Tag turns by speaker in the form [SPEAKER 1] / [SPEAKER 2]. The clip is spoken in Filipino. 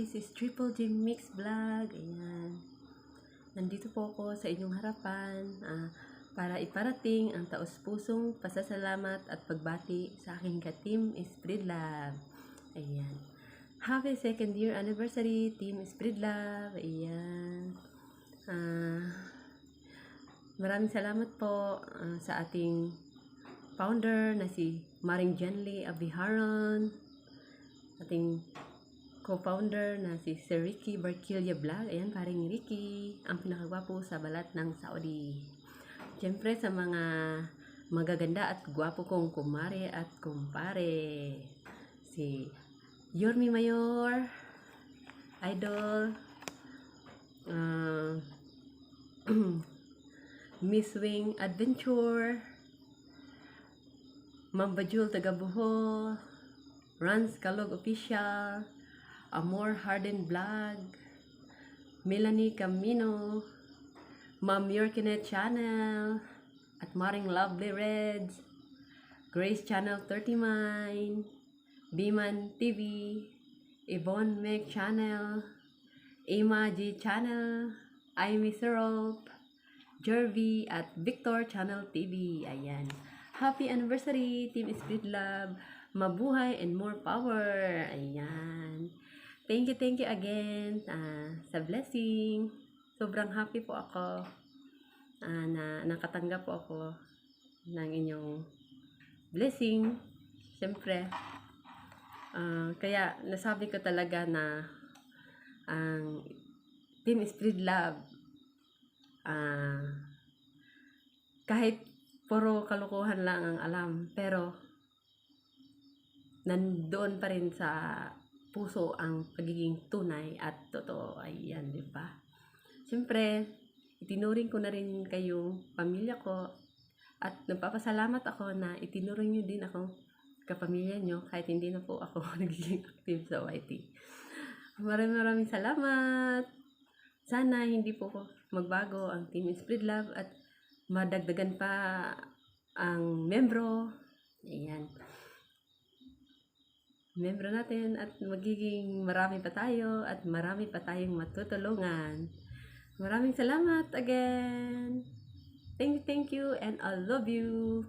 [SPEAKER 1] this is Triple J Mix Vlog. Ayan. Nandito po ako sa inyong harapan para iparating ang taos-pusong pasasalamat at pagbati sa aking ka-Team Spirit Love. Ayan. Happy 2nd year anniversary, Team Spirit Love. Ayan. Maraming salamat po sa ating founder na si Maring Janly Abiharon, ating co-founder na si Sir Ricky Barquilla Vlog. Ayan, paring Ricky, ang pinakagwapo sa balat ng Saudi. Siyempre sa mga magaganda at gwapo kong kumare at kumpare, si Yormi Mayor, Idol, Miss Wing Adventure, Mamba Jewel Tagabuho, Rans Kalog Official, Amor Harden Vlog, Melanie Camino, Ma'am Yorkinet Channel, at Maring Lovely Reds, Grace Channel 39, Biman TV, Yvonne Meg Channel, Emma G Channel, Amy Serop, Jervy, at Victor Channel TV. Ayan. Happy anniversary, Team Spirit Love. Mabuhay and more power. Ayan. Thank you again sa blessing. Sobrang happy po ako na nakatanggap po ako ng inyong blessing. Siyempre, kaya nasabi ko talaga na ang Team Spirit Love, kahit puro kalokohan lang ang alam, pero nandoon pa rin sa puso ang pagiging tunay at totoo. Ayan, di ba? Siyempre, itinuring ko na rin kayong pamilya ko at nagpapasalamat ako na itinuring nyo din akong kapamilya nyo kahit hindi na po ako nagiging active sa YT. Maraming salamat. Sana hindi po magbago ang Team Spirit Love at madagdagan pa ang membro. Ayan. Membro natin at magiging marami pa tayo at marami pa tayong matutulungan. Maraming salamat again. Thank you and I love you.